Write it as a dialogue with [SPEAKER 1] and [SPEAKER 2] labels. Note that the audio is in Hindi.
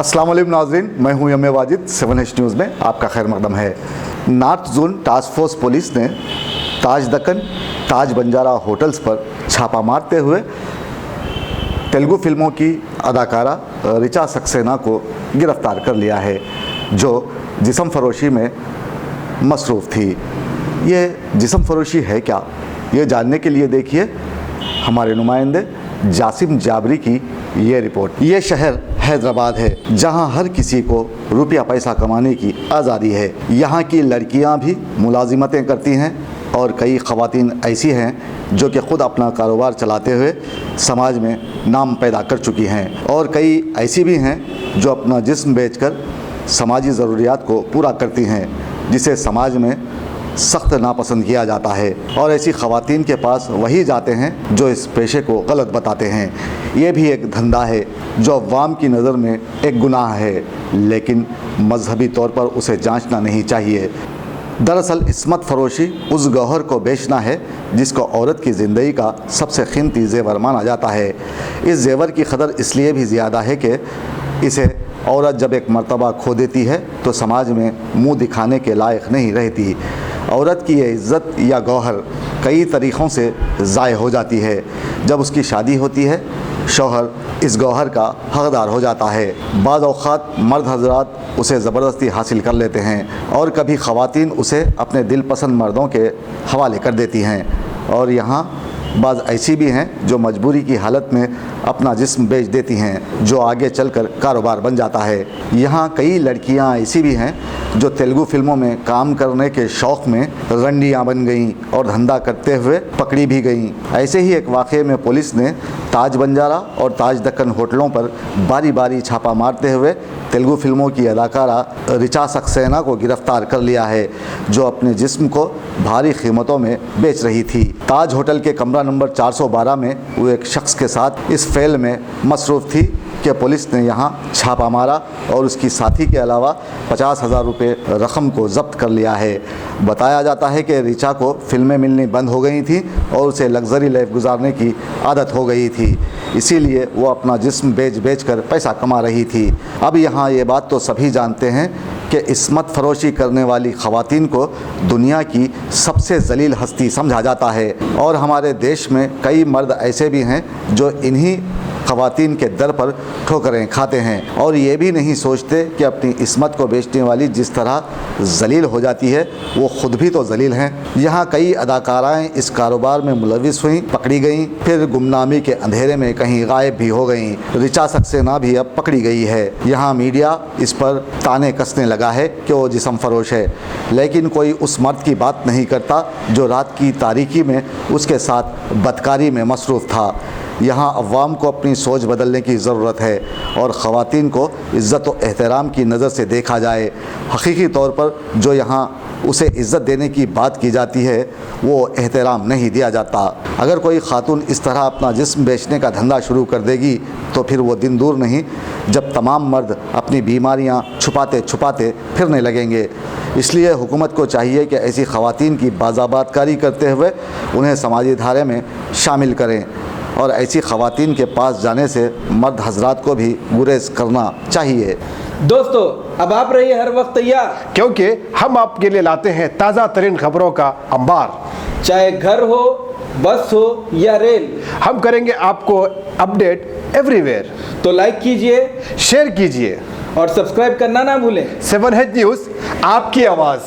[SPEAKER 1] अस्सलाम वालेकुम नाज़रीन, मैं हूं यम वाजिद। 7H न्यूज़ में आपका खैर मकदम है। North zone task force police ने ताज दक्कन, ताज बंजारा होटल्स पर छापा मारते हुए तेलुगु फिल्मों की अदाकारा रिचा सक्सेना को गिरफ़्तार कर लिया है, जो जिस्म फरोशी में मसरूफ़ थी। ये जिस्म फरोशी है क्या, ये जानने के लिए देखिए हमारे नुमाइंदे जासिम जाबरी की ये रिपोर्ट। ये शहर हैदराबाद है, जहां हर किसी को रुपया पैसा कमाने की आज़ादी है। यहाँ की लड़कियां भी मुलाजिमतें करती हैं और कई ख़वातीन ऐसी हैं जो कि ख़ुद अपना कारोबार चलाते हुए समाज में नाम पैदा कर चुकी हैं, और कई ऐसी भी हैं जो अपना जिस्म बेचकर समाजी ज़रूरियात को पूरा करती हैं, जिसे समाज में सख्त नापसंद किया जाता है। और ऐसी ख़वातीन के पास वही जाते हैं जो इस पेशे को गलत बताते हैं। ये भी एक धंधा है जो अवाम की नज़र में एक गुनाह है, लेकिन मजहबी तौर पर उसे जांचना नहीं चाहिए। दरअसल इस्मत फरोशी उस गौहर को बेचना है जिसको औरत की ज़िंदगी का सबसे कीमती जेवर माना जाता है। इस जेवर की कदर इसलिए भी ज़्यादा है कि इसे औरत जब एक मर्तबा खो देती है तो समाज में मुंह दिखाने के लायक नहीं रहती। औरत की ये इज़्ज़त या गौहर कई तरीक़ों से ज़ाय हो जाती है। जब उसकी शादी होती है, शौहर इस गौहर का हक़दार हो जाता है। बाज़ औक़ात मर्द हज़रात उसे ज़बरदस्ती हासिल कर लेते हैं और कभी ख़वातीन उसे अपने दिल पसंद मर्दों के हवाले कर देती हैं। और यहाँ बाज़ ऐसी भी हैं जो मजबूरी की हालत में अपना जिस्म बेच देती हैं, जो आगे चलकर कारोबार बन जाता है। यहाँ कई लड़कियाँ ऐसी भी हैं जो तेलुगु फिल्मों में काम करने के शौक़ में रंडियाँ बन गईं और धंधा करते हुए पकड़ी भी गईं। ऐसे ही एक वाक़े में पुलिस ने ताज बंजारा और ताज दक्कन होटलों पर बारी बारी छापा मारते हुए तेलुगु फिल्मों की अदाकारा रिचा सक्सेना को गिरफ़्तार कर लिया है, जो अपने जिस्म को भारी कीमतों में बेच रही थी। ताज होटल के कमरा नंबर 412 में वो एक शख्स के साथ इस फेल में मसरूफ़ थी कि पुलिस ने यहाँ छापा मारा और उसकी साथी के अलावा 50,000 रुपये रकम को ज़ब्त कर लिया है। बताया जाता है कि रिचा को फिल्में मिलनी बंद हो गई थी और उसे लग्जरी लाइफ गुजारने की आदत हो गई थी, इसीलिए वो अपना जिस्म बेच कर पैसा कमा रही थी। अब यहाँ ये बात तो सभी जानते हैं कि इस्मत फरोशी करने वाली ख़वातीन को दुनिया की सबसे जलील हस्ती समझा जाता है, और हमारे देश में कई मर्द ऐसे भी हैं जो इन्हीं ख़वातीन के दर पर ठोकरें खाते हैं और ये भी नहीं सोचते कि अपनी इस्मत को बेचने वाली जिस तरह जलील हो जाती है वो ख़ुद भी तो जलील हैं। यहाँ कई अदाकाराएँ इस कारोबार में मुलविस हुई, पकड़ी गईं, फिर गुमनामी के अंधेरे में कहीं गायब भी हो गईं। रिचा सक्सेना भी अब पकड़ी गई है। यहाँ मीडिया इस पर ताने कसने लगा है कि वो जिस्म फरोश है, लेकिन कोई उस मर्द की बात नहीं करता जो रात की तारीकी में उसके साथ बदकारी में मसरूफ़ था। यहाँ अवाम को अपनी सोच बदलने की ज़रूरत है और ख़वातीन को इज़्ज़त व एहतराम की नज़र से देखा जाए। हकीकी तौर पर जो यहाँ उसे इज़्ज़त देने की बात की जाती है वो एहतराम नहीं दिया जाता। अगर कोई ख़ातून इस तरह अपना जिस्म बेचने का धंधा शुरू कर देगी तो फिर वो दिन दूर नहीं जब तमाम मर्द अपनी बीमारियाँ छुपाते छुपाते फिरने लगेंगे। इसलिए हुकूमत को चाहिए कि ऐसी ख़वातीन की बाज़ाबातकारी करते हुए उन्हें समाजी धारे में शामिल करें, और ऐसी ख़वातीन के पास जाने से मर्द हज़रात को भी गुरेज करना चाहिए।
[SPEAKER 2] दोस्तों, अब आप रहिए हर वक्त तैयार,
[SPEAKER 3] क्योंकि हम आपके लिए लाते हैं ताज़ा तरीन खबरों का अंबार।
[SPEAKER 2] चाहे घर हो, बस हो या रेल, हम
[SPEAKER 3] करेंगे आपको अपडेट एवरीवेयर।
[SPEAKER 2] तो लाइक कीजिए,
[SPEAKER 3] शेयर कीजिए
[SPEAKER 2] और सब्सक्राइब करना ना भूलें।
[SPEAKER 3] 7H न्यूज़, आपकी आवाज़।